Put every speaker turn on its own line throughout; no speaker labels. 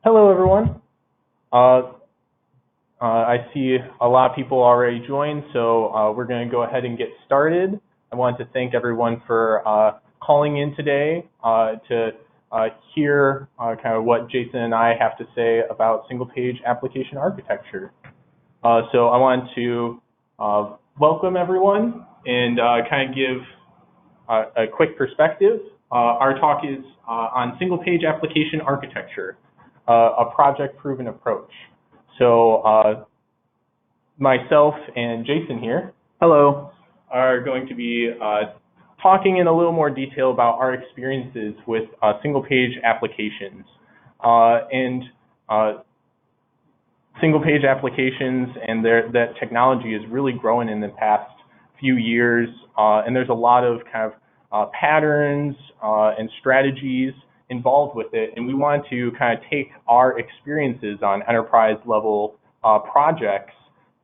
Hello, everyone. I see a lot of people already joined, so we're going to go ahead and get started. I want to thank everyone for calling in today to hear kind of what Jason and I have to say about single-page application architecture. So I want to welcome everyone and kind of give a quick perspective. Our talk is on single-page application architecture, a project-proven approach. So myself and Jason here, hello, are going to be talking in a little more detail about our experiences with single-page applications. Single-page applications and that technology is really growing in the past few years, and there's a lot of kind of patterns and strategies involved with it, and we want to kind of take our experiences on enterprise level projects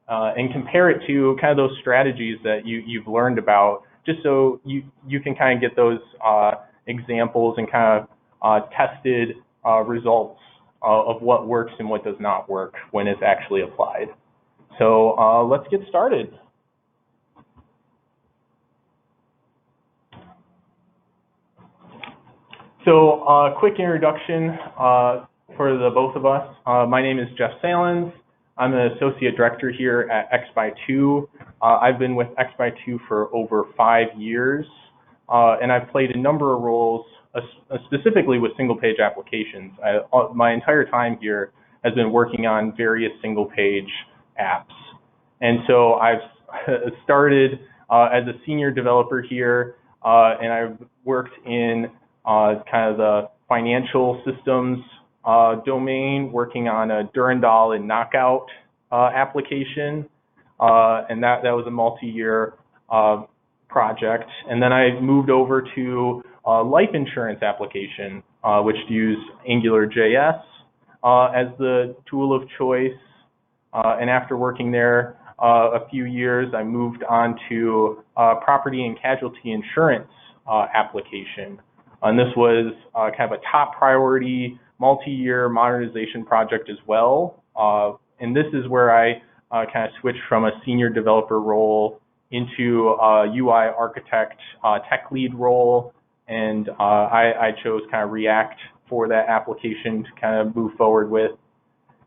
and compare it to kind of those strategies that you've learned about, just so you can kind of get those examples and kind of tested results of what works and what does not work when it's actually applied. So let's get started. So quick introduction for the both of us. My name is Jeff Sallans. I'm an associate director here at X2. I've been with X2 for over 5 years, and I've played a number of roles, specifically with single-page applications. My entire time here has been working on various single-page apps. And so I've started as a senior developer here, and I've worked in kind of the financial systems domain, working on a Durandal and Knockout application, and that was a multi-year project. And then I moved over to a life insurance application, which used AngularJS as the tool of choice. And after working there a few years, I moved on to property and casualty insurance application. And this was kind of a top priority multi-year modernization project as well. And this is where I kind of switched from a senior developer role into a UI architect tech lead role. And I chose kind of React for that application to kind of move forward with.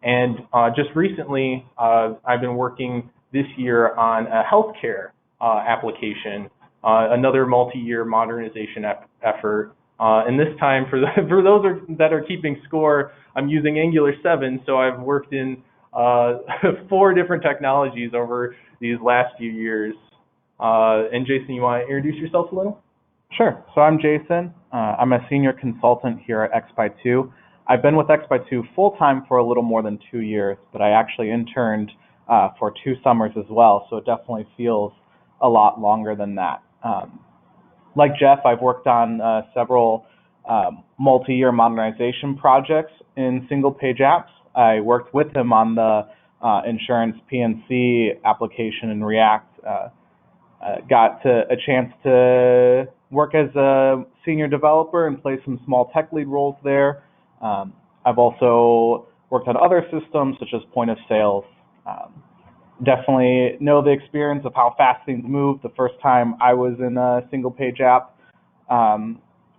And just recently, I've been working this year on a healthcare application, another multi-year modernization effort. And this time, for those that are keeping score, I'm using Angular 7, so I've worked in 4 different technologies over these last few years. And Jason, you want to introduce yourself a little?
Sure. So I'm Jason. I'm a senior consultant here at X2. I've been with X2 full-time for a little more than 2 years, but I actually interned for 2 summers as well, so it definitely feels a lot longer than that. Like Jeff, I've worked on several multi-year modernization projects in single-page apps. I worked with him on the insurance PNC application in React. Got a chance to work as a senior developer and play some small tech lead roles there. I've also worked on other systems such as point of sales. Definitely know the experience of how fast things move. The first time I was in a single-page app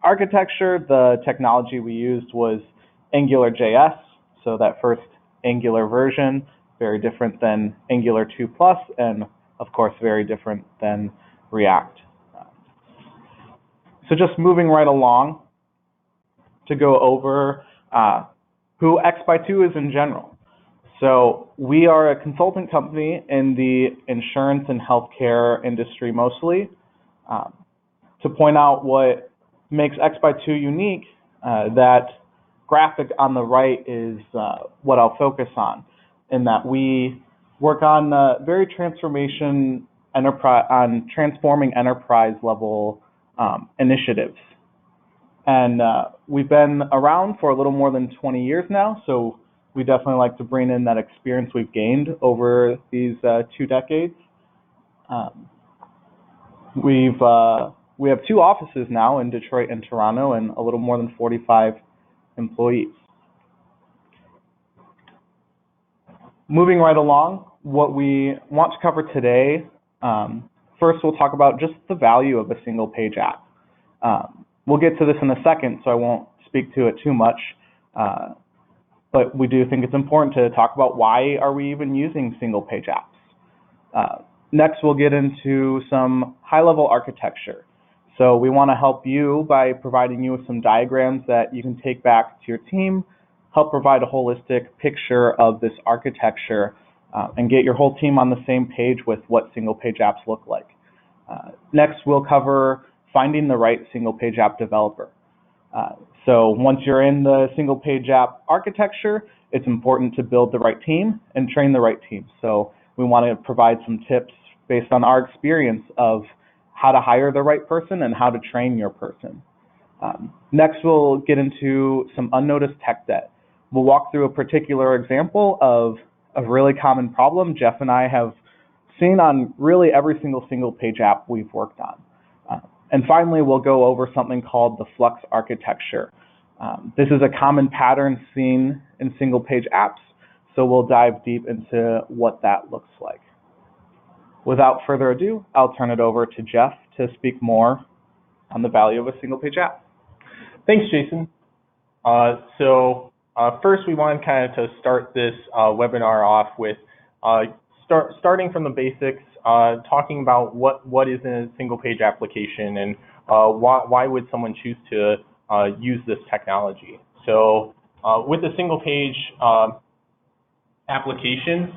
architecture, the technology we used was AngularJS, so that first Angular version, very different than Angular 2+, and of course very different than React. So just moving right along to go over who X2 is in general. So we are a consulting company in the insurance and healthcare industry mostly. To point out what makes X2 unique, that graphic on the right is what I'll focus on, in that we work on transforming enterprise level initiatives. And we've been around for a little more than 20 years now, so we definitely like to bring in that experience we've gained over these 2 decades. We have 2 offices now in Detroit and Toronto, and a little more than 45 employees. Moving right along, what we want to cover today, first we'll talk about just the value of a single page app. We'll get to this in a second, so I won't speak to it too much, but we do think it's important to talk about why are we even using single page apps. Next, we'll get into some high-level architecture. So we want to help you by providing you with some diagrams that you can take back to your team, help provide a holistic picture of this architecture, and get your whole team on the same page with what single page apps look like. Next, we'll cover finding the right single page app developer. So once you're in the single page app architecture, it's important to build the right team and train the right team. So we want to provide some tips based on our experience of how to hire the right person and how to train your person. Next, we'll get into some unnoticed tech debt. We'll walk through a particular example of a really common problem Jeff and I have seen on really every single page app we've worked on. And finally, we'll go over something called the Flux Architecture. This is a common pattern seen in single page apps, so we'll dive deep into what that looks like. Without further ado, I'll turn it over to Jeff to speak more on the value of a single page app.
Thanks, Jason. First, we want kind of to start this webinar off with starting from the basics, talking about what is a single page application and why would someone choose to use this technology. So with a single page application,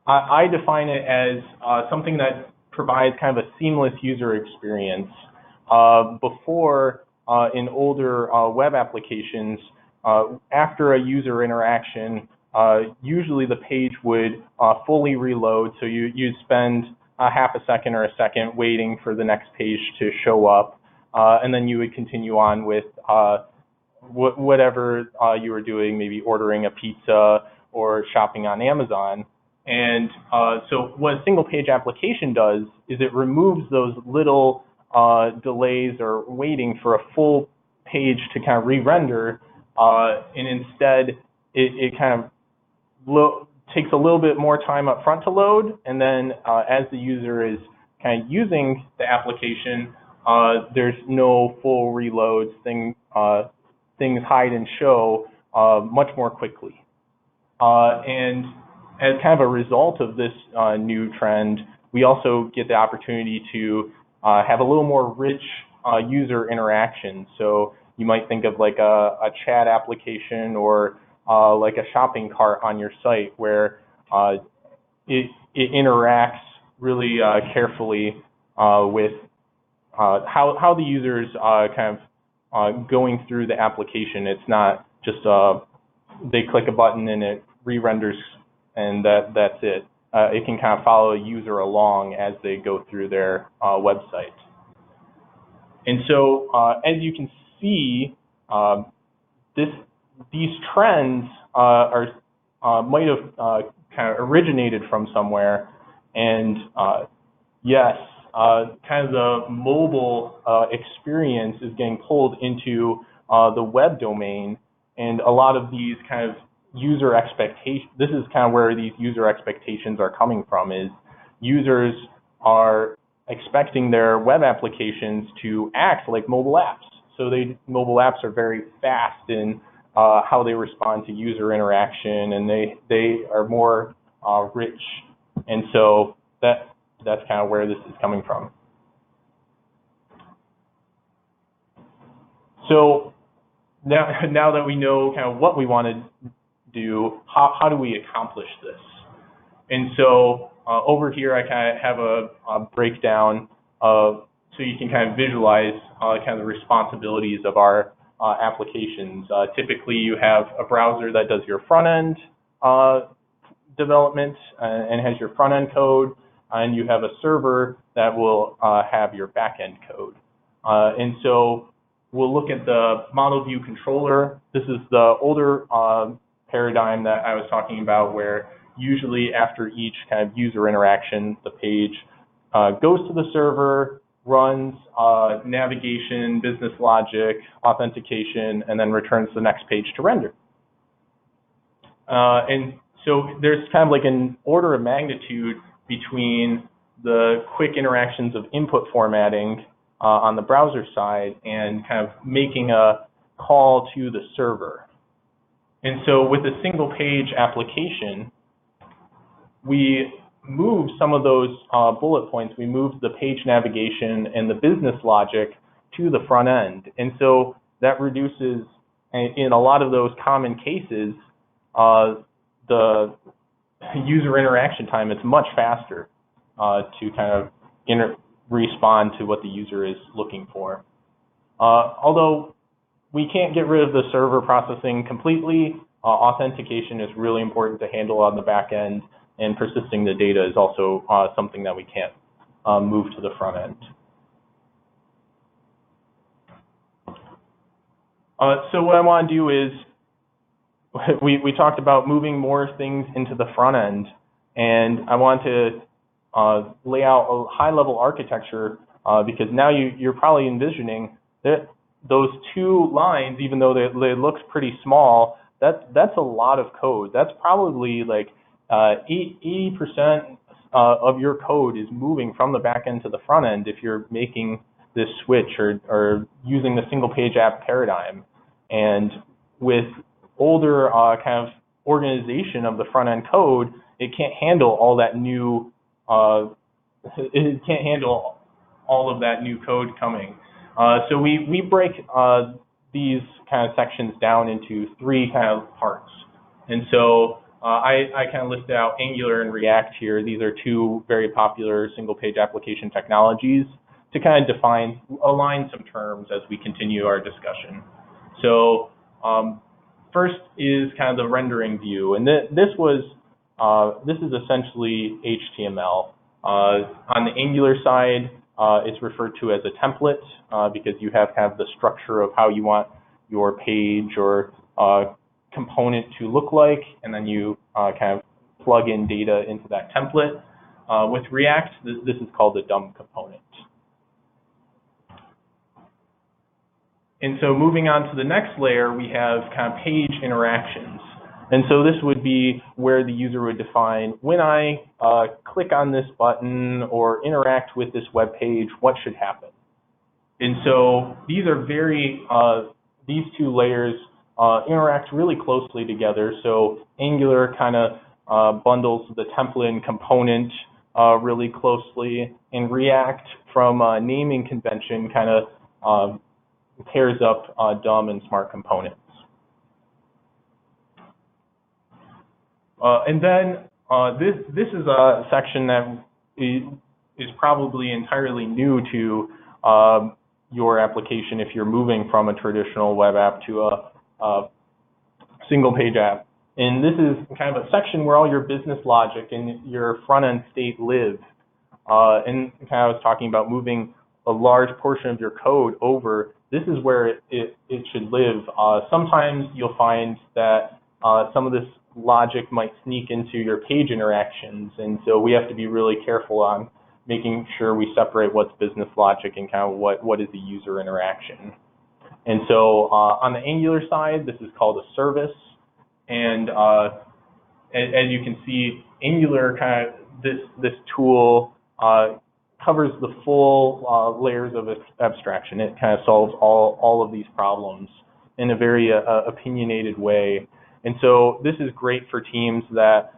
I define it as something that provides kind of a seamless user experience. Before, in older web applications, after a user interaction, usually the page would fully reload, so you'd spend a half a second or a second waiting for the next page to show up, and then you would continue on with whatever you were doing, maybe ordering a pizza or shopping on Amazon. And so what a single page application does is it removes those little delays or waiting for a full page to kind of re-render, and instead it kind of takes a little bit more time up front to load, and then as the user is kind of using the application, there's no full reloads. Things hide and show much more quickly. And as kind of a result of this new trend, we also get the opportunity to have a little more rich user interaction. So you might think of like a chat application or like a shopping cart on your site where it interacts really carefully with how the user's kind of going through the application. It's not just they click a button and it re-renders and that's it. It can kind of follow a user along as they go through their website. And so as you can see, these trends might have kind of originated from somewhere, and yes, kind of the mobile experience is getting pulled into the web domain, and a lot of these kind of user expectations, this is kind of where these user expectations are coming from, is users are expecting their web applications to act like mobile apps. So mobile apps are very fast in how they respond to user interaction, and they are more rich. And so that's kind of where this is coming from. So now that we know kind of what we want to do, how do we accomplish this? And so over here I kind of have a breakdown of, so you can kind of visualize kind of the responsibilities of our applications. Typically you have a browser that does your front end development and has your front end code, and you have a server that will have your back end code. And so we'll look at the model view controller. This is the older paradigm that I was talking about, where usually after each kind of user interaction, the page goes to the server, runs navigation, business logic, authentication, and then returns the next page to render. And So there's kind of like an order of magnitude between the quick interactions of input formatting on the browser side and kind of making a call to the server. And so with a single page application, we moved some of those bullet points. We moved the page navigation and the business logic to the front end. And so that reduces, in a lot of those common cases, the user interaction time. It's much faster to kind of respond to what the user is looking for. Although we can't get rid of the server processing completely, authentication is really important to handle on the back end, and persisting the data is also something that we can't move to the front end. So what I want to do is, we talked about moving more things into the front end, and I want to lay out a high-level architecture because now you're probably envisioning that those two lines, even though they looks pretty small, that's a lot of code. That's probably like 80% of your code is moving from the back end to the front end if you're making this switch or using the single page app paradigm. And with older kind of organization of the front end code, it can't handle all that new it can't handle all of that new code coming. So we break these kind of sections down into three kind of parts. And so I kind of listed out Angular and React here. These are two very popular single page application technologies to kind of align some terms as we continue our discussion. So first is kind of the rendering view, and this is essentially HTML. On the Angular side, it's referred to as a template because you have kind of the structure of how you want your page or component to look like, and then you kind of plug in data into that template. With React, this is called the DOM component. And so moving on to the next layer, we have kind of page interactions. And so this would be where the user would define, when I click on this button or interact with this web page, what should happen? And so these are these two layers interact really closely together. So Angular kind of bundles the template and component really closely, and React, from a naming convention, kind of pairs up DOM and smart components. And then this is a section that is probably entirely new to your application if you're moving from a traditional web app to a single page app. And this is kind of a section where all your business logic and your front end state live. And kind of I was talking about moving a large portion of your code over. This is where it should live. Sometimes you'll find that some of this logic might sneak into your page interactions, and so we have to be really careful on making sure we separate what's business logic and kind of what is the user interaction. And so on the Angular side, this is called a service, and as you can see, Angular kind of this tool covers the full layers of abstraction. It kind of solves all of these problems in a very opinionated way. And so this is great for teams that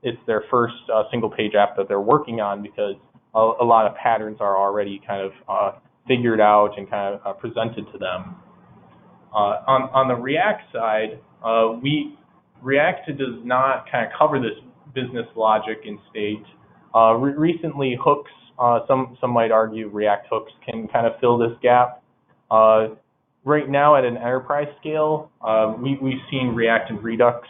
it's their first single page app that they're working on, because a lot of patterns are already kind of figured out and kind of presented to them. On the React side, React does not kind of cover this business logic and state. Recently, hooks, some might argue React hooks can kind of fill this gap. Right now, at an enterprise scale, we've seen React and Redux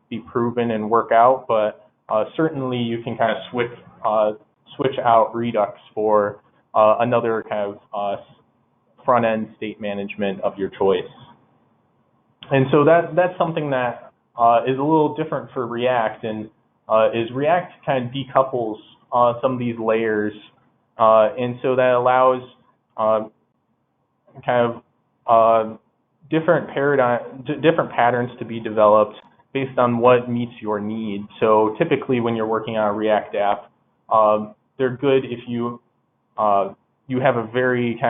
be proven and work out, but certainly you can kind of switch out Redux for another kind of front-end state management of your choice. And so that's something that is a little different for React, and is React kind of decouples some of these layers, and so that allows kind of different patterns to be developed, based on what meets your need. So typically when you're working on a React app, they're good if you have a very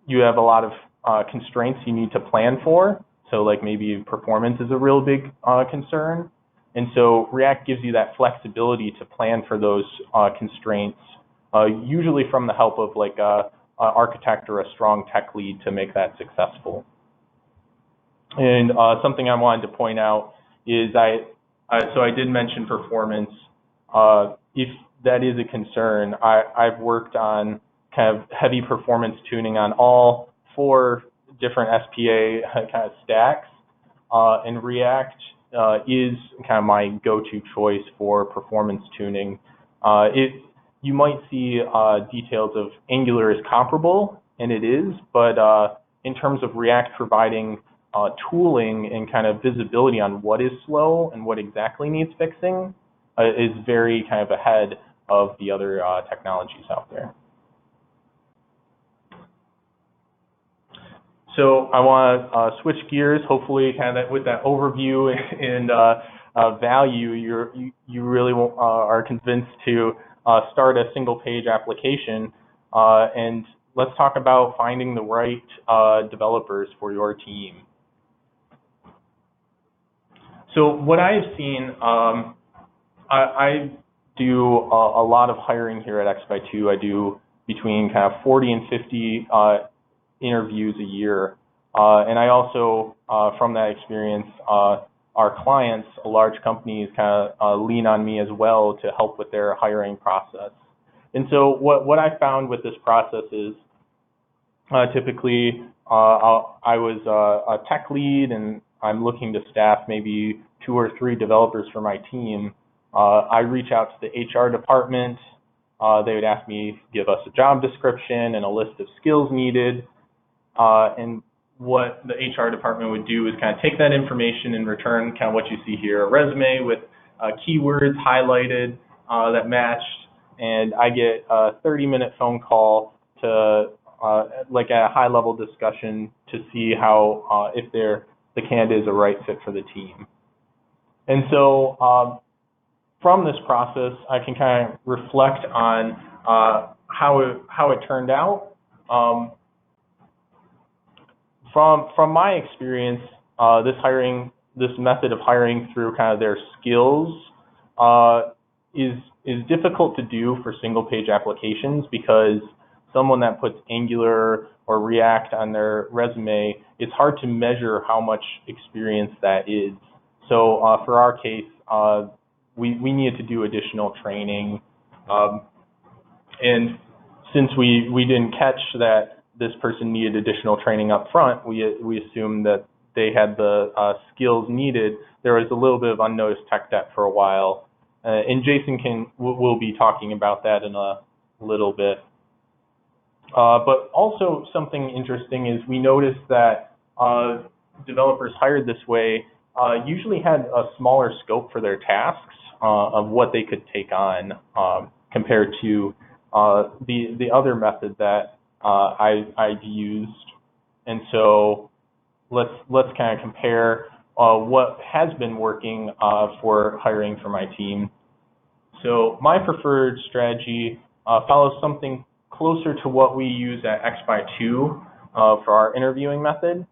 you have a lot of constraints you need to plan for. So like maybe performance is a real big concern. And so React gives you that flexibility to plan for those constraints, usually from the help of like an architect or a strong tech lead to make that successful. And something I wanted to point out is so I did mention performance. If that is a concern, I've worked on kind of heavy performance tuning on all 4 different SPA kind of stacks, and React is kind of my go-to choice for performance tuning. You might see details of Angular is comparable, and it is, but in terms of React providing tooling and kind of visibility on what is slow and what exactly needs fixing is very kind of ahead of the other technologies out there. So I want to switch gears, hopefully kind of with that overview and value, you really are convinced to start a single page application, and let's talk about finding the right developers for your team. So what I've seen, I do a lot of hiring here at X2. I do between kind of 40 and 50 interviews a year. And I also, from that experience, our clients, large companies, kind of lean on me as well to help with their hiring process. And so what I found with this process is typically I was a tech lead and I'm looking to staff maybe 2 or 3 developers for my team. I reach out to the HR department. They would ask me, give us a job description and a list of skills needed. And what the HR department would do is kind of take that information and return kind of what you see here, a resume with keywords highlighted that matched, and I get a 30-minute phone call to like a high-level discussion to see how if the candidate is a right fit for the team. And so from this process, I can kind of reflect on how it turned out. From my experience, this method of hiring through kind of their skills is difficult to do for single page applications, because someone that puts Angular or React on their resume, it's hard to measure how much experience that is. So for our case, we needed to do additional training, and since we didn't catch that this person needed additional training up front, we assumed that they had the skills needed. There was a little bit of unnoticed tech debt for a while, and Jason will be talking about that in a little bit. But also something interesting is we noticed that developers hired this way usually had a smaller scope for their tasks of what they could take on compared to the other method that I've used. And so let's kind of compare what has been working for hiring for my team. So my preferred strategy follows something closer to what we use at X2 for our interviewing method.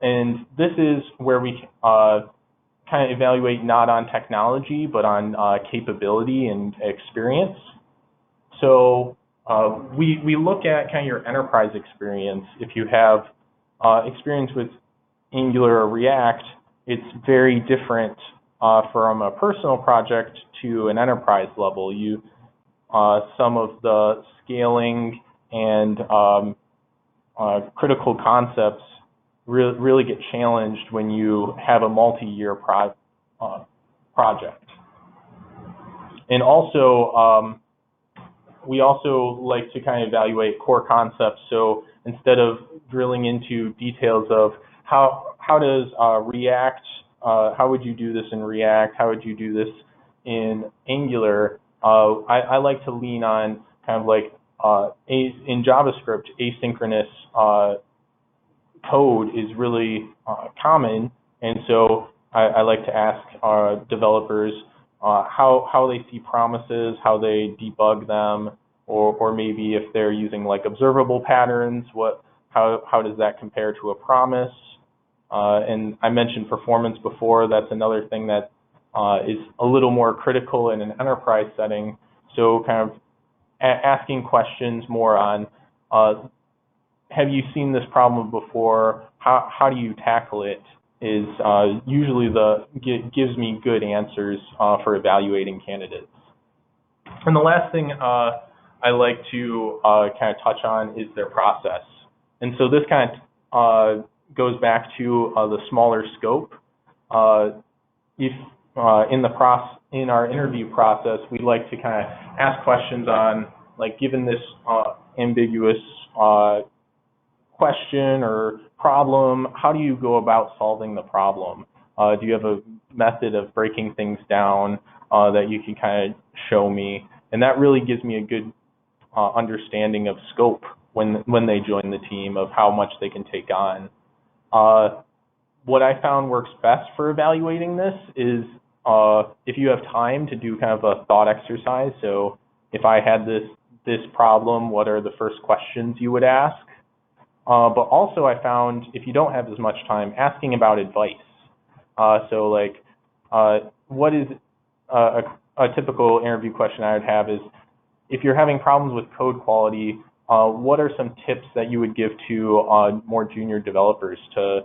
And this is where we kind of evaluate not on technology, but on capability and experience. So we look at kind of your enterprise experience. If you have experience with Angular or React, it's very different from a personal project to an enterprise level. Some of the scaling and critical concepts really get challenged when you have a multi-year project. And also, we also like to kind of evaluate core concepts. So instead of drilling into details of how does React, how would you do this in React, how would you do this in Angular, I like to lean on kind of like in JavaScript, asynchronous code is really common, and so I like to ask developers how they see promises, how they debug them, or maybe if they're using like observable patterns, how does that compare to a promise? And I mentioned performance before. That's another thing that is a little more critical in an enterprise setting. So kind of asking questions more on, have you seen this problem before? How do you tackle it? Is usually gives me good answers for evaluating candidates. And the last thing I like to kind of touch on is their process. And so this kind of goes back to the smaller scope. If in our interview process, we like to kind of ask questions on, like, given this ambiguous question or problem, how do you go about solving the problem? Do you have a method of breaking things down that you can kind of show me? And that really gives me a good understanding of scope when they join the team, of how much they can take on. What I found works best for evaluating this is if you have time to do kind of a thought exercise. So if I had this problem, what are the first questions you would ask? But also I found, if you don't have as much time, asking about advice. So like, what is a typical interview question I would have is, if you're having problems with code quality, what are some tips that you would give to more junior developers to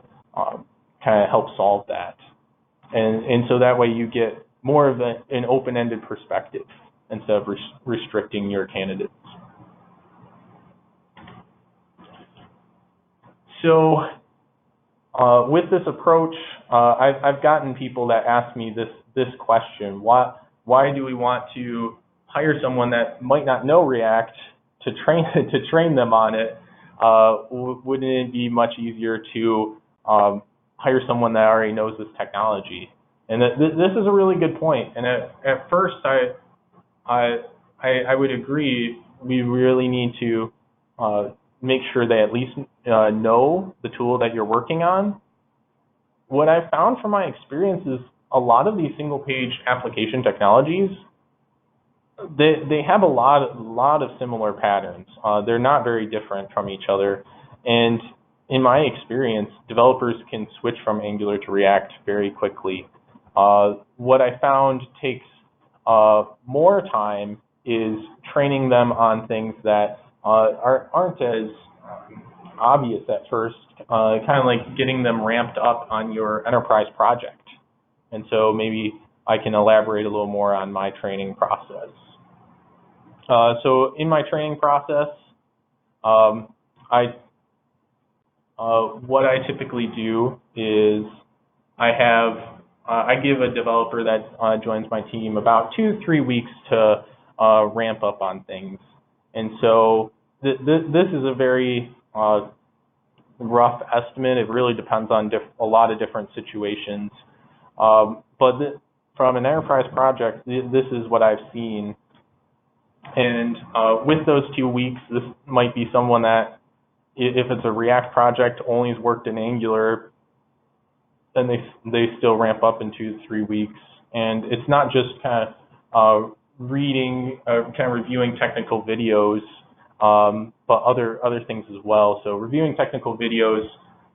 kind of help solve that? And so that way you get more of an open-ended perspective instead of restricting your candidates. So with this approach, I've gotten people that ask me this question: why do we want to hire someone that might not know React to train them on it? Wouldn't it be much easier to hire someone that already knows this technology? And this is a really good point. And at first, I would agree. We really need to make sure they at least know the tool that you're working on. What I've found from my experience is a lot of these single-page application technologies, they have a lot of similar patterns. They're not very different from each other. And in my experience, developers can switch from Angular to React very quickly. What I found takes more time is training them on things that aren't as obvious at first, kind of like getting them ramped up on your enterprise project. And so maybe I can elaborate a little more on my training process. So in my training process, what I typically do is I give a developer that joins my team about 2 to 3 weeks to ramp up on things. And so this is a very rough estimate. It really depends on a lot of different situations. But from an enterprise project, this is what I've seen. And with those 2 weeks, this might be someone that, if it's a React project, only has worked in Angular, then they still ramp up in 2 to 3 weeks. And it's not just kind of reading, kind of reviewing technical videos, but other things as well. So reviewing technical videos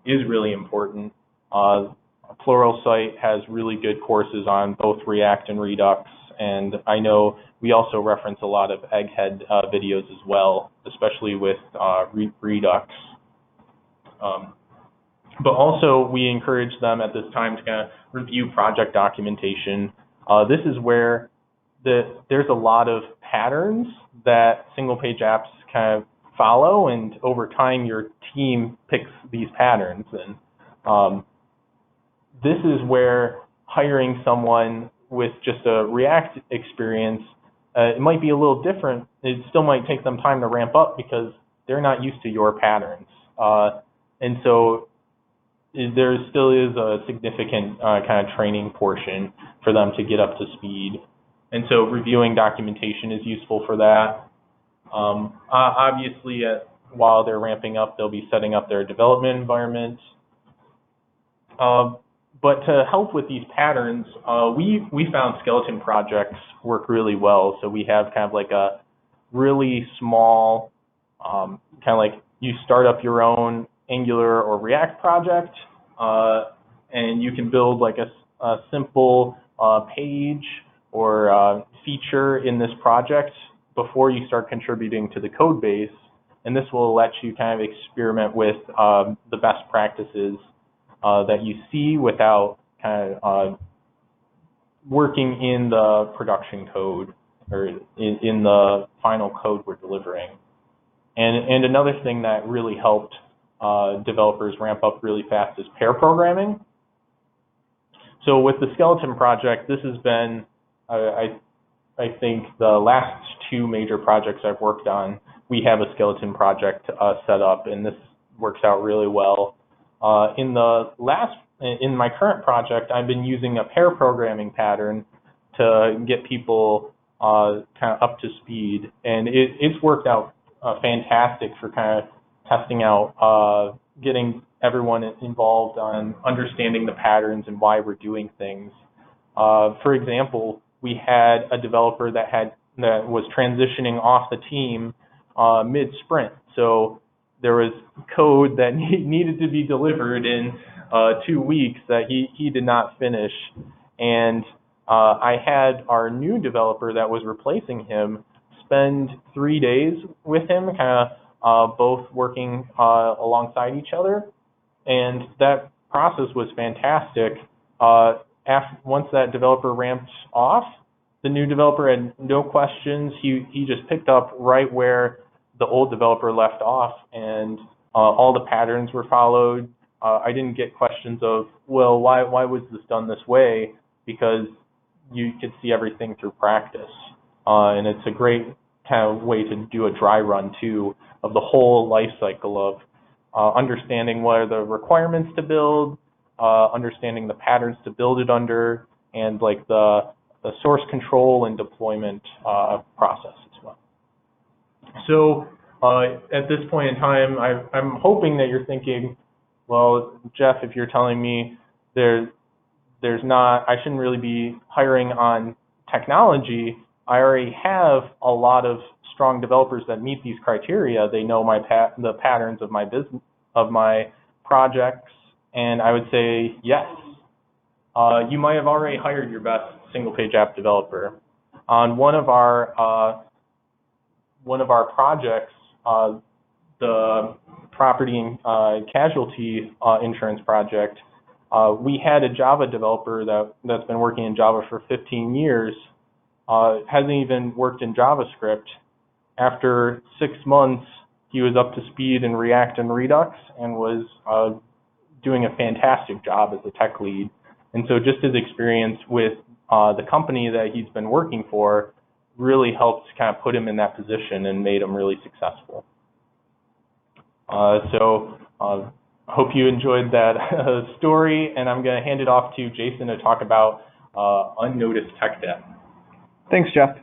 is really important. Pluralsight has really good courses on both React and Redux, and I know we also reference a lot of Egghead videos as well, especially with Redux. But also we encourage them at this time to kind of review project documentation. This is where there's a lot of patterns that single-page apps kind of follow, and over time your team picks these patterns. And this is where hiring someone with just a React experience, it might be a little different. It still might take them time to ramp up because they're not used to your patterns. And so there still is a significant kind of training portion for them to get up to speed. And so reviewing documentation is useful for that. Obviously, while they're ramping up, they'll be setting up their development environment. But to help with these patterns, we found skeleton projects work really well. So we have kind of like a really small, kind of like you start up your own Angular or React project, and you can build like a simple page or feature in this project before you start contributing to the code base. And this will let you kind of experiment with the best practices that you see without kind of working in the production code or in the final code we're delivering. And another thing that really helped developers ramp up really fast is pair programming. So with the skeleton project, this has been, I think, the last two major projects I've worked on, we have a skeleton project set up, and this works out really well. In my current project, I've been using a pair programming pattern to get people kind of up to speed, and it's worked out fantastic for kind of testing out, getting everyone involved on understanding the patterns and why we're doing things. For example, we had a developer that was transitioning off the team mid-sprint, so there was code that needed to be delivered in 2 weeks that he did not finish, and I had our new developer that was replacing him spend 3 days with him, kind of both working alongside each other, and that process was fantastic. Once that developer ramped off, the new developer had no questions. He just picked up right where the old developer left off, and all the patterns were followed. I didn't get questions of, well, why was this done this way? Because you could see everything through practice. And it's a great kind of way to do a dry run, too, of the whole life cycle of understanding what are the requirements to build, understanding the patterns to build it under, and like the source control and deployment process as well. So at this point in time, I'm hoping that you're thinking, well, Jeff, if you're telling me I shouldn't really be hiring on technology, I already have a lot of strong developers that meet these criteria. They know the patterns of my business, of my projects, and I would say yes. You might have already hired your best single-page app developer. On one of our projects, the property and casualty insurance project, we had a Java developer that's been working in Java for 15 years, hasn't even worked in JavaScript. After 6 months, he was up to speed in React and Redux and was doing a fantastic job as a tech lead. And so just his experience with the company that he's been working for really helped kind of put him in that position and made him really successful. Hope you enjoyed that story, and I'm going to hand it off to Jason to talk about unnoticed tech debt.
Thanks, Jeff.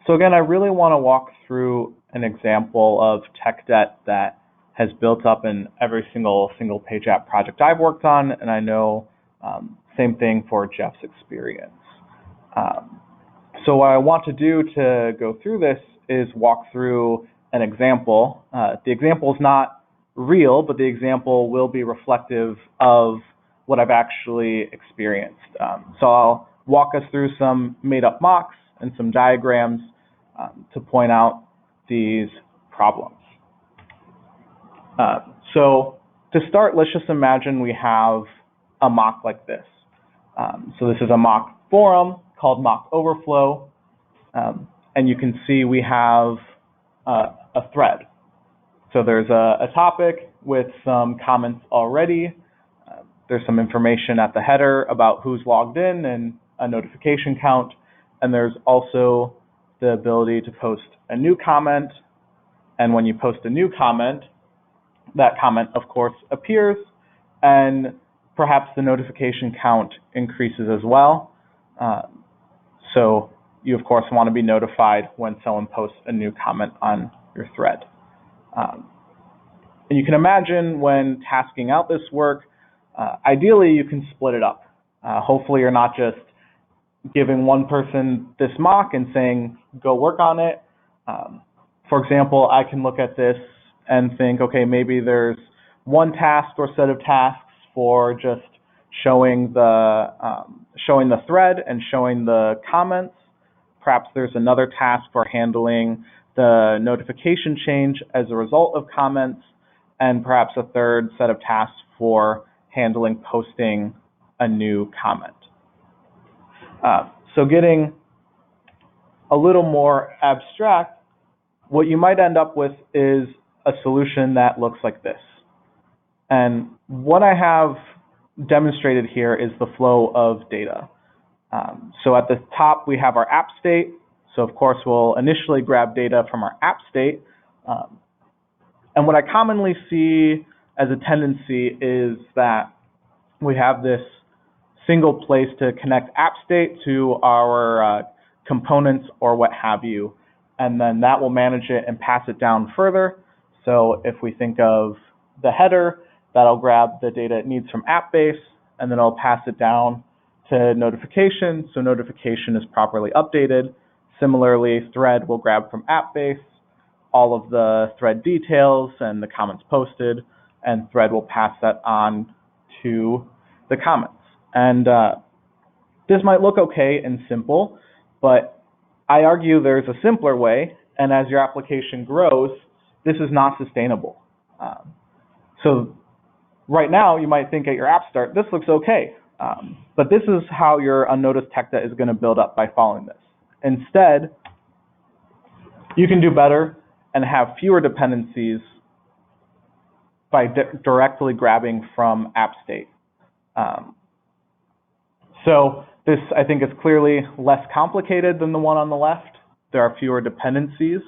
So again, I really want to walk through an example of tech debt that has built up in every single-page app project I've worked on, and I know same thing for Jeff's experience. So what I want to do to go through this is walk through an example. The example is not real, but the example will be reflective of what I've actually experienced. So I'll walk us through some made-up mocks and some diagrams to point out these problems. So to start, let's just imagine we have a mock like this. So this is a mock forum called Mock Overflow, and you can see we have a thread. So there's a topic with some comments already. There's some information at the header about who's logged in and a notification count, and there's also the ability to post a new comment, and when you post a new comment, that comment, of course, appears, and perhaps the notification count increases as well. So you, of course, want to be notified when someone posts a new comment on your thread. And you can imagine when tasking out this work, Ideally, you can split it up. Hopefully, you're not just giving one person this mock and saying, go work on it. For example, I can look at this and think, okay, maybe there's one task or set of tasks for just showing the thread and showing the comments. Perhaps there's another task for handling the notification change as a result of comments, and perhaps a third set of tasks for handling posting a new comment. So getting a little more abstract, what you might end up with is a solution that looks like this. And what I have demonstrated here is the flow of data. So at the top, we have our app state. So of course, we'll initially grab data from our app state. And what I commonly see as a tendency is that we have this single place to connect app state to our components or what have you. And then that will manage it and pass it down further. So if we think of the header, that'll grab the data it needs from app base, and then it'll pass it down to notification, so notification is properly updated. Similarly, thread will grab from app base all of the thread details and the comments posted, and thread will pass that on to the comments. And this might look okay and simple, but I argue there's a simpler way, and as your application grows, this is not sustainable. So right now, you might think at your app start, this looks okay, but this is how your unnoticed tech debt is going to build up by following this. Instead, you can do better and have fewer dependencies by directly grabbing from app state. So this, I think, is clearly less complicated than the one on the left. There are fewer dependencies.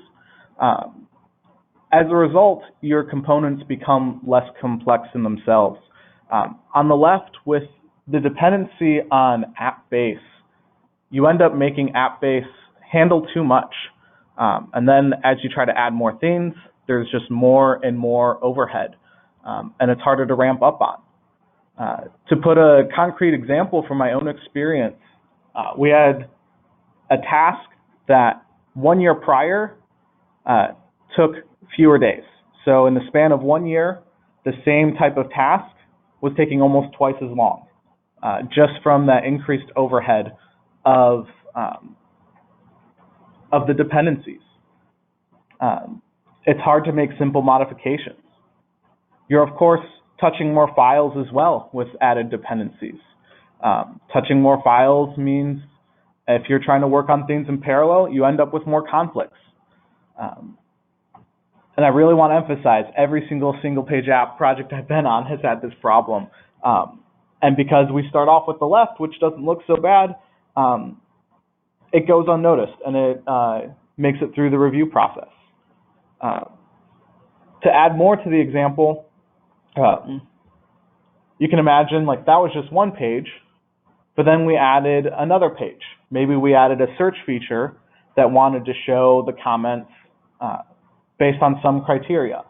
As a result, your components become less complex in themselves. On the left, with the dependency on app base, you end up making app base handle too much. And then as you try to add more things, there's just more and more overhead, and it's harder to ramp up on. To put a concrete example from my own experience, we had a task that 1 year prior took fewer days. So in the span of 1 year, the same type of task was taking almost twice as long, just from that increased overhead of the dependencies. It's hard to make simple modifications. You're, of course, touching more files as well with added dependencies. Touching more files means if you're trying to work on things in parallel, you end up with more conflicts. And I really want to emphasize, every single page app project I've been on has had this problem. And because we start off with the left, which doesn't look so bad, it goes unnoticed and it makes it through the review process. To add more to the example, you can imagine like that was just one page, but then we added another page. Maybe we added a search feature that wanted to show the comments based on some criteria.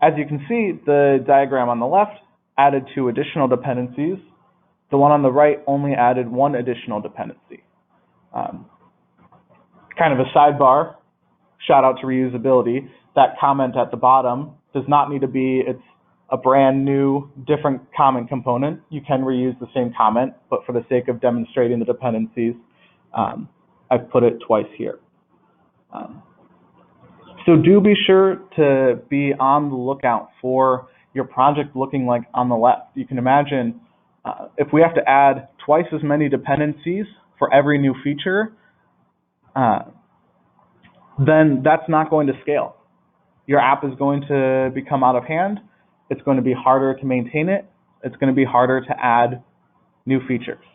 As you can see, the diagram on the left added 2 additional dependencies. The one on the right only added 1 additional dependency. Kind of a sidebar, shout out to reusability. That comment at the bottom does not need to be, it's a brand new, different comment component. You can reuse the same comment, but for the sake of demonstrating the dependencies, I've put it twice here. So do be sure to be on the lookout for your project looking like on the left. You can imagine if we have to add twice as many dependencies for every new feature, then that's not going to scale. Your app is going to become out of hand. It's going to be harder to maintain it. It's going to be harder to add new features.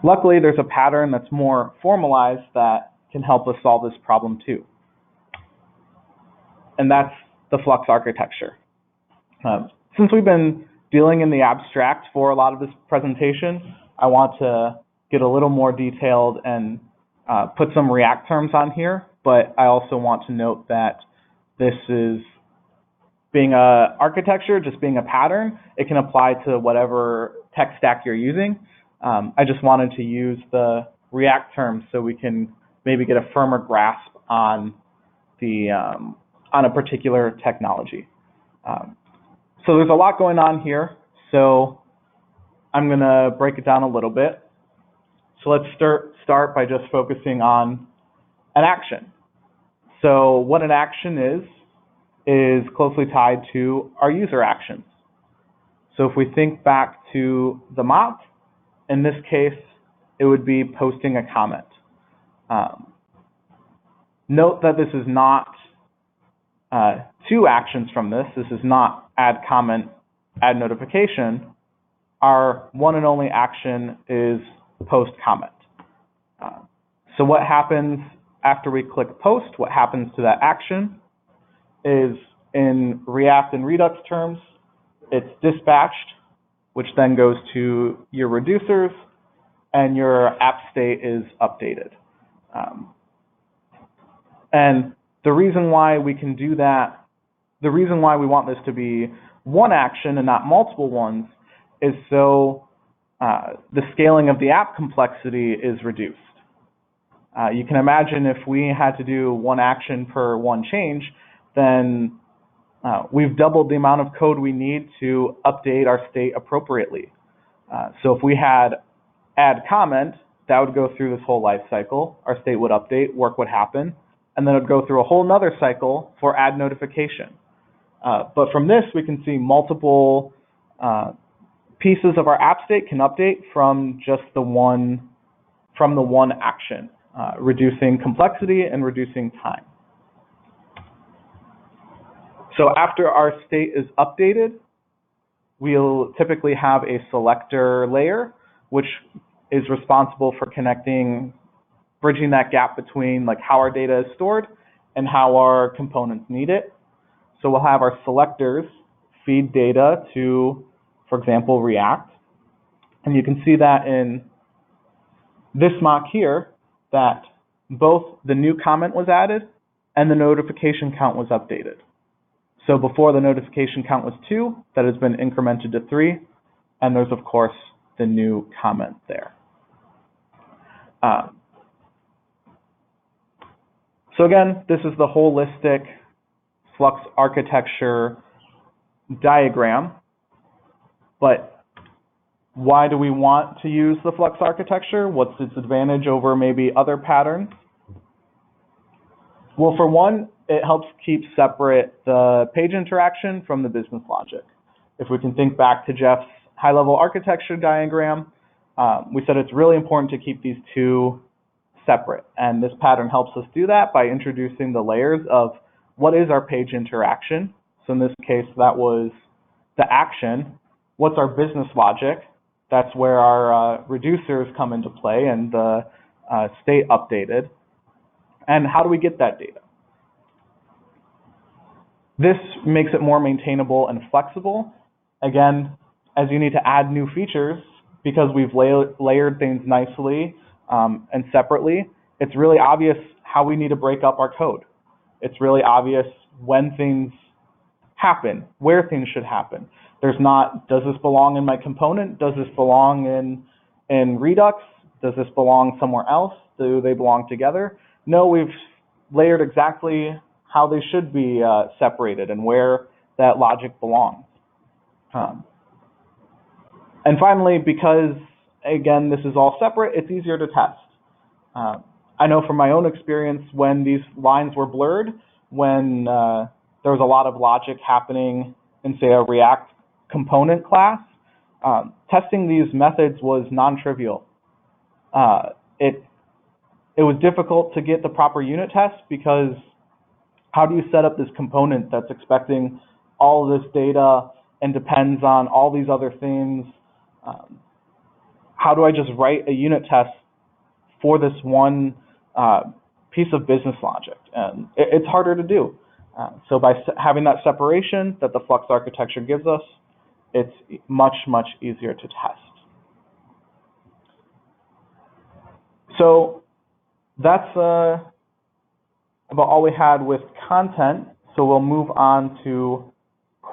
Luckily, there's a pattern that's more formalized that can help us solve this problem too. And that's the Flux architecture. Since we've been dealing in the abstract for a lot of this presentation, I want to get a little more detailed and put some React terms on here, but I also want to note that this is being a architecture, just being a pattern, it can apply to whatever tech stack you're using. I just wanted to use the React terms so we can maybe get a firmer grasp on the on a particular technology. So there's a lot going on here. So I'm going to break it down a little bit. So let's start by just focusing on an action. So what an action is closely tied to our user actions. So if we think back to the mop, in this case, it would be posting a comment. Note that this is not two actions from this. This is not add comment, add notification. Our one and only action is post comment. So what happens after we click post, what happens to that action is, in React and Redux terms, it's dispatched, which then goes to your reducers, and your app state is updated. And the reason why we can do that, the reason why we want this to be one action and not multiple ones, is so the scaling of the app complexity is reduced. You can imagine if we had to do one action per one change, then we've doubled the amount of code we need to update our state appropriately. So if we had add comment, that would go through this whole life cycle. Our state would update, work would happen, and then it would go through a whole nother cycle for add notification. But from this, we can see multiple pieces of our app state can update from just the one action, reducing complexity and reducing time. So after our state is updated, we'll typically have a selector layer, which is responsible for bridging that gap between like how our data is stored and how our components need it. So we'll have our selectors feed data to, for example, React. And you can see that in this mock here, that both the new comment was added and the notification count was updated. So before, the notification count was 2, that has been incremented to 3, and there's of course the new comment there. So again, this is the holistic Flux architecture diagram, but why do we want to use the Flux architecture? What's its advantage over maybe other patterns? Well, for one, it helps keep separate the page interaction from the business logic. If we can think back to Jeff's high-level architecture diagram, we said it's really important to keep these two separate. And this pattern helps us do that by introducing the layers of what is our page interaction. So in this case, that was the action. What's our business logic? That's where our reducers come into play and the state updated. And how do we get that data? This makes it more maintainable and flexible. Again, as you need to add new features, because we've layered things nicely and separately, it's really obvious how we need to break up our code. It's really obvious when things happen, where things should happen. There's not, does this belong in my component? Does this belong in Redux? Does this belong somewhere else? Do they belong together? No, we've layered exactly how they should be separated and where that logic belongs. And finally, because, again, this is all separate, it's easier to test. I know from my own experience when these lines were blurred, when there was a lot of logic happening in, say, a React component class, testing these methods was non-trivial. It was difficult to get the proper unit test because how do you set up this component that's expecting all of this data and depends on all these other things? How do I just write a unit test for this one piece of business logic? And it's harder to do. So by having that separation that the Flux architecture gives us, it's much, much easier to test. So that's about all we had with content. So we'll move on to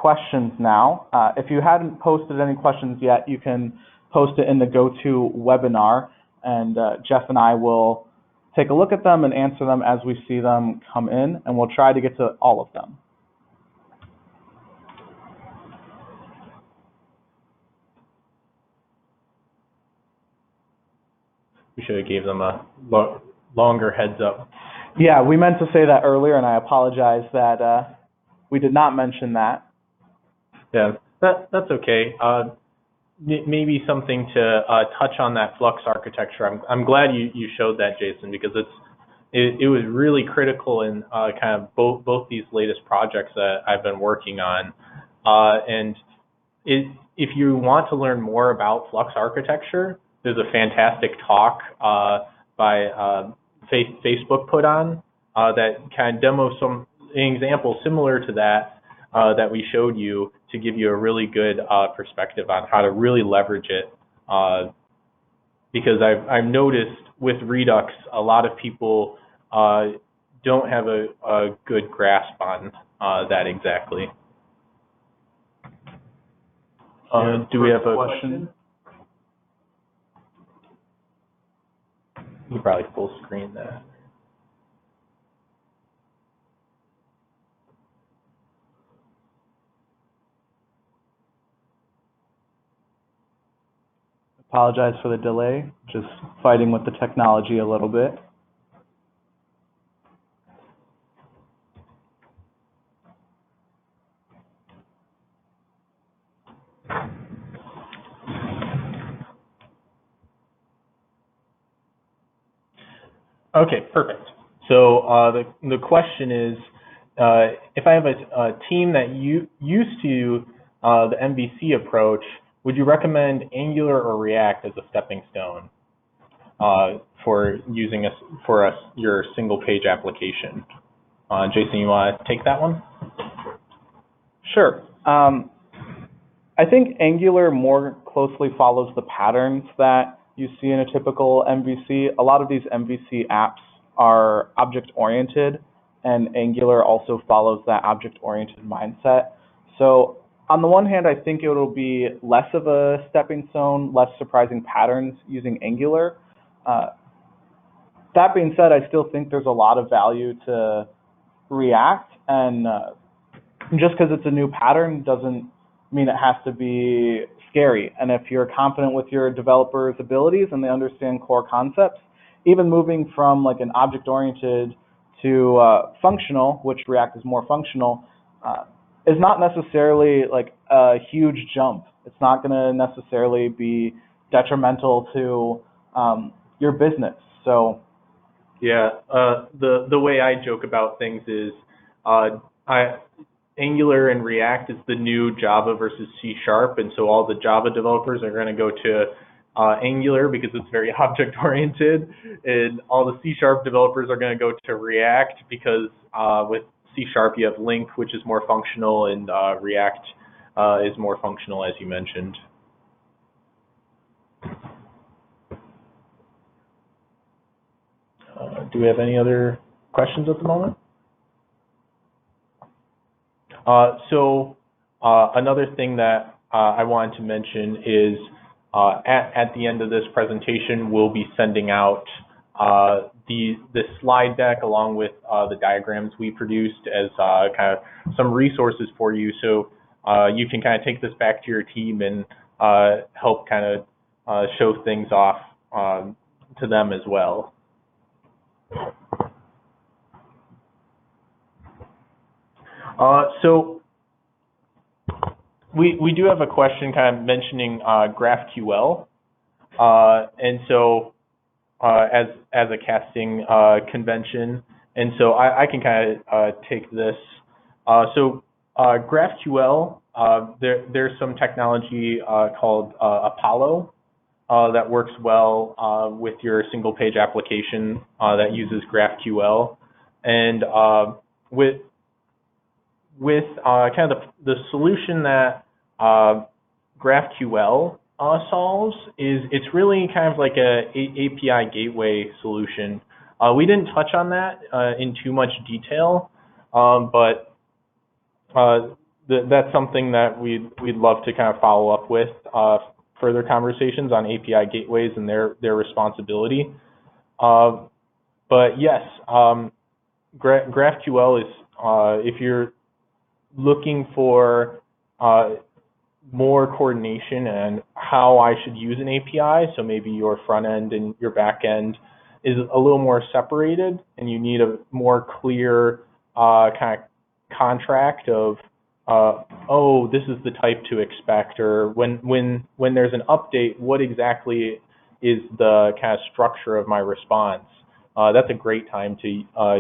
questions now. If you hadn't posted any questions yet, you can post it in the go-to webinar, and Jeff and I will take a look at them and answer them as we see them come in, and we'll try to get to all of them.
We should have gave them a longer heads up.
Yeah, we meant to say that earlier, and I apologize that we did not mention that.
Yeah, that's okay. Maybe something to touch on that Flux architecture. I'm glad you showed that, Jason, because it was really critical in kind of both these latest projects that I've been working on. And if you want to learn more about Flux architecture, there's a fantastic talk by Facebook put on that kind of demos an example similar to that that we showed you, to give you a really good perspective on how to really leverage it. Because I've noticed with Redux, a lot of people don't have a good grasp on that exactly. Do we have a question? You probably full screen that.
Apologize for the delay, just fighting with the technology a little bit.
Okay, perfect. So the question is, if I have a team that used to the MVC approach, would you recommend Angular or React as a stepping stone for using your single page application? Jason, you want to take that one?
Sure. I think Angular more closely follows the patterns that you see in a typical MVC. A lot of these MVC apps are object-oriented, and Angular also follows that object-oriented mindset. So on the one hand, I think it will be less of a stepping stone, less surprising patterns using Angular. That being said, I still think there's a lot of value to React, and just because it's a new pattern doesn't mean it has to be scary. And if you're confident with your developers' abilities and they understand core concepts, even moving from like an object-oriented to functional, which React is more functional, is not necessarily like a huge jump. It's not going to necessarily be detrimental to your business. So,
yeah, the way I joke about things is, Angular and React is the new Java versus C#, and so all the Java developers are going to go to Angular because it's very object-oriented, and all the C# developers are going to go to React because with C# you have Link, which is more functional, and React is more functional, as you mentioned. Do we have any other questions at the moment? So another thing that I wanted to mention is at the end of this presentation, we'll be sending out the slide deck along with the diagrams we produced as kind of some resources for you, so you can kind of take this back to your team and help kind of show things off to them as well. So we do have a question kind of mentioning GraphQL, and so as a casting convention, and so I can kind of take this. So GraphQL, there's some technology called Apollo that works well with your single page application that uses GraphQL, and with kind of the solution that GraphQL solves is it's really kind of like a API gateway solution. We didn't touch on that in too much detail, but that's something that we'd love to kind of follow up with further conversations on API gateways and their responsibility. But yes, GraphQL is if you're looking for more coordination and how I should use an API, so maybe your front end and your back end is a little more separated, and you need a more clear kind of contract of oh, this is the type to expect, or when there's an update, what exactly is the kind of structure of my response. That's a great time to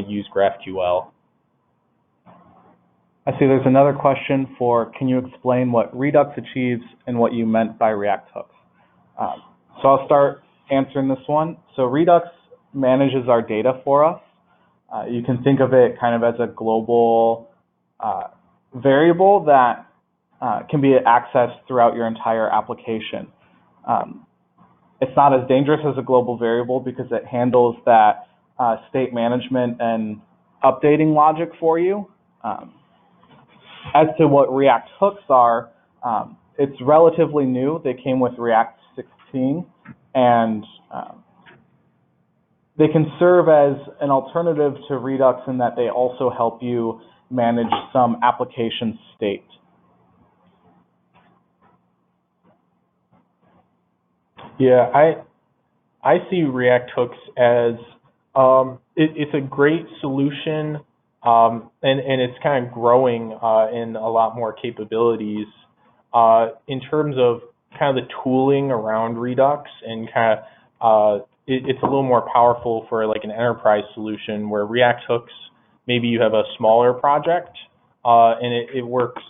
use GraphQL.
I see there's another question for, can you explain what Redux achieves and what you meant by React hooks? So I'll start answering this one. So Redux manages our data for us. You can think of it kind of as a global variable that can be accessed throughout your entire application. It's not as dangerous as a global variable because it handles that state management and updating logic for you. As to what React hooks are, it's relatively new. They came with React 16, and they can serve as an alternative to Redux in that they also help you manage some application state.
Yeah, I see React hooks as it's a great solution, and it's kind of growing in a lot more capabilities in terms of kind of the tooling around Redux, and kind of it's a little more powerful for like an enterprise solution where React hooks, maybe you have a smaller project and it works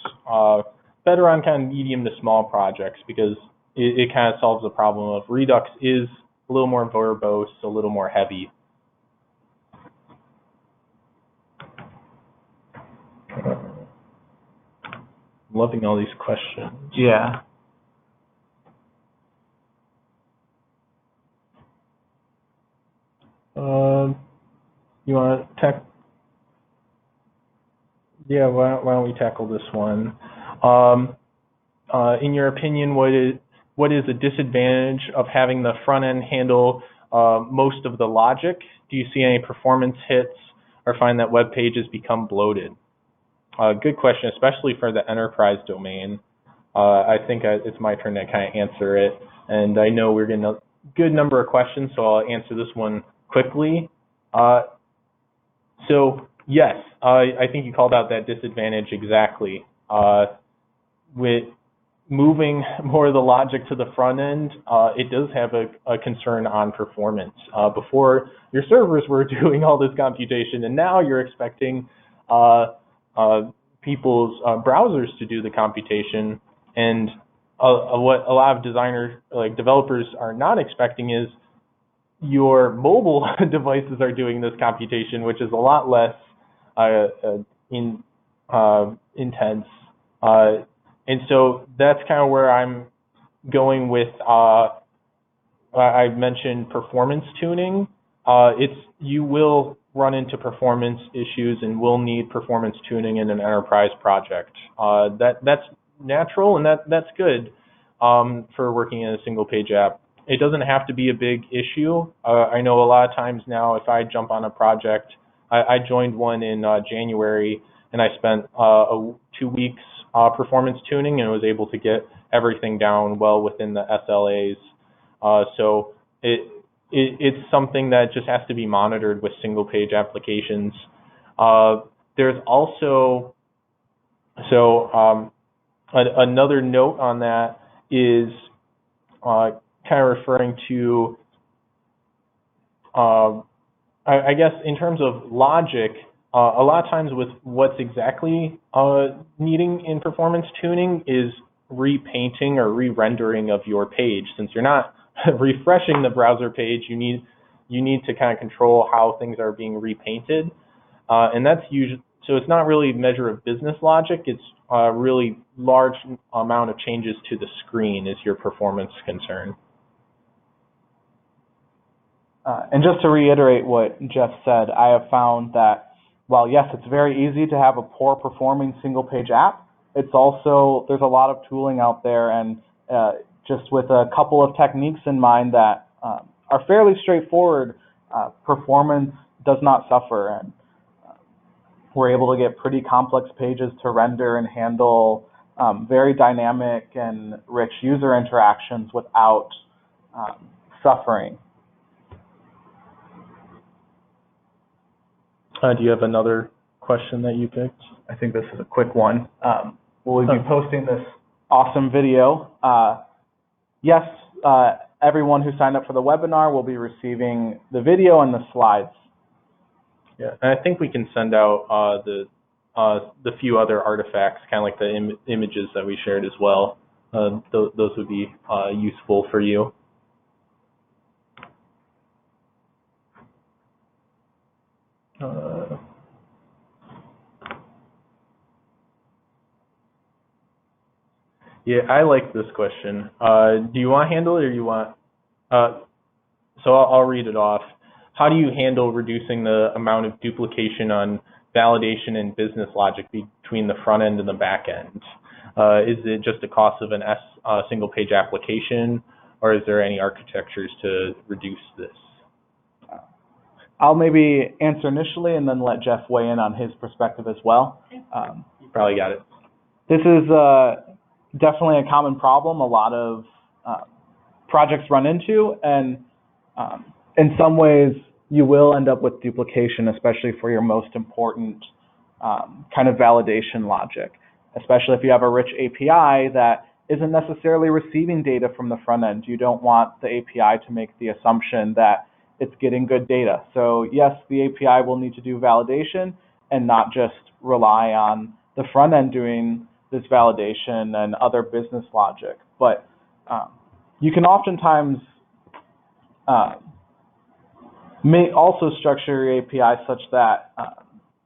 better on kind of medium to small projects because it kind of solves the problem of Redux is a little more verbose, a little more heavy. Loving all these questions.
Yeah.
You want to Yeah, why don't we tackle this one? In your opinion, what is a disadvantage of having the front end handle most of the logic? Do you see any performance hits or find that web pages become bloated? Good question, especially for the enterprise domain. I think it's my turn to kind of answer it, and I know we're getting a good number of questions, so I'll answer this one quickly. So yes, I think you called out that disadvantage exactly. With moving more of the logic to the front end, it does have a concern on performance. Before, your servers were doing all this computation, and now you're expecting people's browsers to do the computation. And what a lot of designers, like developers, are not expecting is your mobile devices are doing this computation, which is a lot less intense. And so that's kind of where I'm going with, I mentioned performance tuning. You will run into performance issues and will need performance tuning in an enterprise project. That's natural, and that's good for working in a single page app. It doesn't have to be a big issue. I know a lot of times now if I jump on a project, I joined one in January, and I spent 2 weeks performance tuning and was able to get everything down well within the SLAs. So it's something that just has to be monitored with single page applications. There's also, another note on that is kind of referring to, I guess in terms of logic, a lot of times with what's exactly needing in performance tuning is repainting or re-rendering of your page. Since you're not refreshing the browser page, you need to kind of control how things are being repainted, and that's usually, so it's not really a measure of business logic. It's a really large amount of changes to the screen is your performance concern.
And just to reiterate what Jeff said, I have found that while yes, it's very easy to have a poor performing single page app, it's also, there's a lot of tooling out there, and just with a couple of techniques in mind that are fairly straightforward, performance does not suffer, and we're able to get pretty complex pages to render and handle very dynamic and rich user interactions without suffering.
Do you have another question that you picked?
I think this is a quick one. Will we be posting this awesome video? Yes, everyone who signed up for the webinar will be receiving the video and the slides.
Yeah, and I think we can send out the few other artifacts, kind of like the images that we shared as well. Those would be useful for you. Yeah, I like this question. Do you want to handle it, or you want? So I'll read it off. How do you handle reducing the amount of duplication on validation and business logic between the front end and the back end? Is it just a cost of a single page application, or is there any architectures to reduce this?
I'll maybe answer initially and then let Jeff weigh in on his perspective as well.
You probably got it.
This is definitely a common problem a lot of projects run into, and in some ways you will end up with duplication, especially for your most important kind of validation logic, especially if you have a rich API that isn't necessarily receiving data from the front end. You don't want the API to make the assumption that it's getting good data. So yes, the API will need to do validation and not just rely on the front end doing this validation and other business logic. But you can oftentimes may also structure your API such that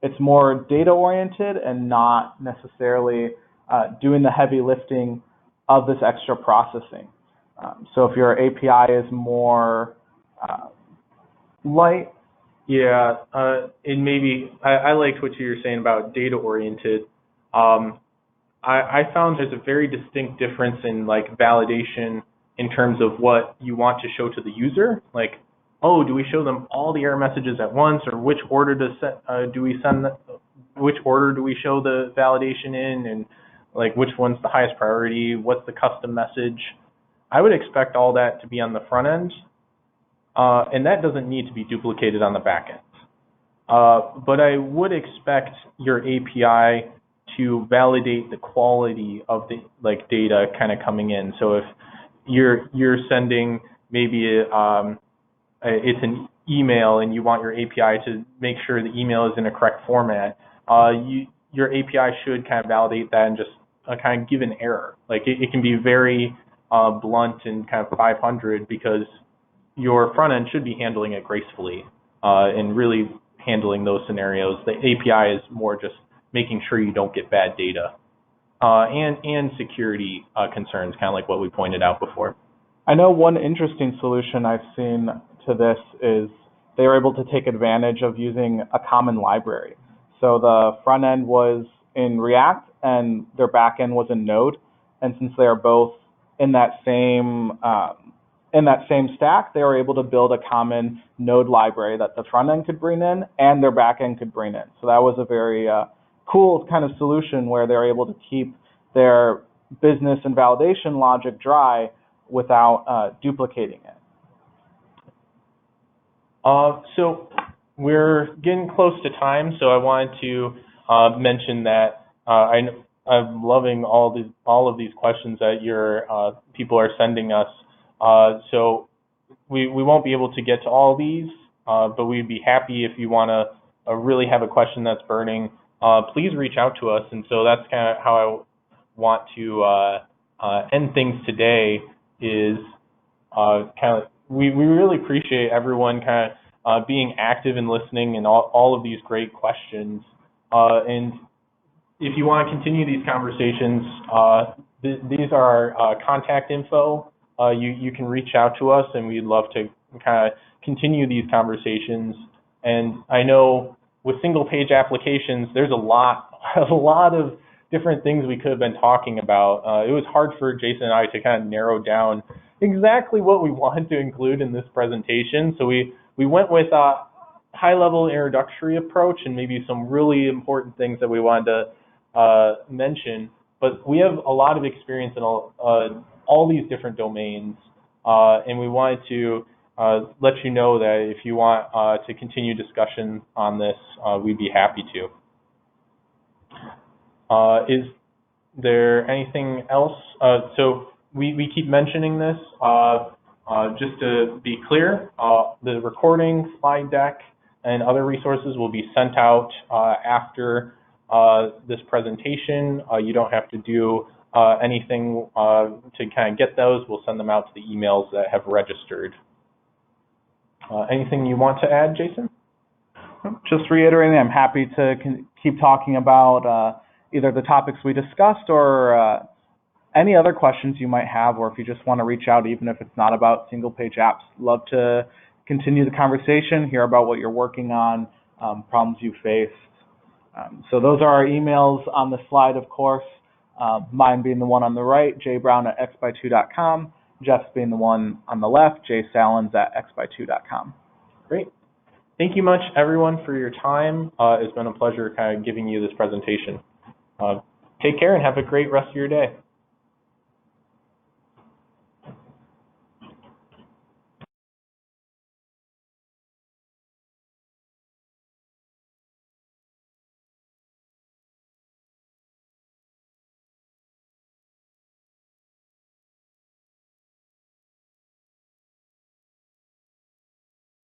it's more data oriented and not necessarily doing the heavy lifting of this extra processing. So if your API is more light.
Yeah, and maybe I liked what you were saying about data oriented. I found there's a very distinct difference in like validation in terms of what you want to show to the user. Like, oh, do we show them all the error messages at once, or which order do we show the validation in, and like which one's the highest priority? What's the custom message? I would expect all that to be on the front end. And that doesn't need to be duplicated on the back end. But I would expect your API to validate the quality of the data kind of coming in. So if you're sending maybe it's an email and you want your API to make sure the email is in a correct format, your API should kind of validate that and just kind of give an error. Like it can be very blunt and kind of 500 because your front end should be handling it gracefully and really handling those scenarios. The API is more just making sure you don't get bad data and security concerns, kind of like what we pointed out before.
I know one interesting solution I've seen to this is they were able to take advantage of using a common library. So the front end was in React and their back end was in Node, and since they are both in that same stack, they were able to build a common Node library that the front end could bring in and their back end could bring in. So that was a very cool kind of solution where they're able to keep their business and validation logic dry without duplicating it.
So we're getting close to time, so I wanted to mention that I'm loving all of these questions that your people are sending us. So we won't be able to get to all these, but we'd be happy if you want to really have a question that's burning. Please reach out to us, and so that's kind of how I want to end things today. Is we really appreciate everyone kind of being active and listening and all of these great questions. And if you want to continue these conversations, these are our contact info. You can reach out to us, and we'd love to kind of continue these conversations. And I know with single page applications, there's a lot of different things we could have been talking about. It was hard for Jason and I to kind of narrow down exactly what we wanted to include in this presentation. So we went with a high-level introductory approach and maybe some really important things that we wanted to mention. But we have a lot of experience in all these different domains, and we wanted to let you know that if you want to continue discussion on this, we'd be happy to. Is there anything else? So we keep mentioning this. Just to be clear, the recording, slide deck, and other resources will be sent out after this presentation. You don't have to do anything to kind of get those. We'll send them out to the emails that have registered. Anything you want to add, Jason?
Just reiterating, I'm happy to keep talking about either the topics we discussed or any other questions you might have, or if you just want to reach out, even if it's not about single-page apps. Love to continue the conversation, hear about what you're working on, problems you faced. So those are our emails on the slide, of course. Mine being the one on the right, jbrown@xby2.com. Jeff's being the one on the left, jsallans@xby2.com.
Great. Thank you much, everyone, for your time. It's been a pleasure kind of giving you this presentation. Take care and have a great rest of your day.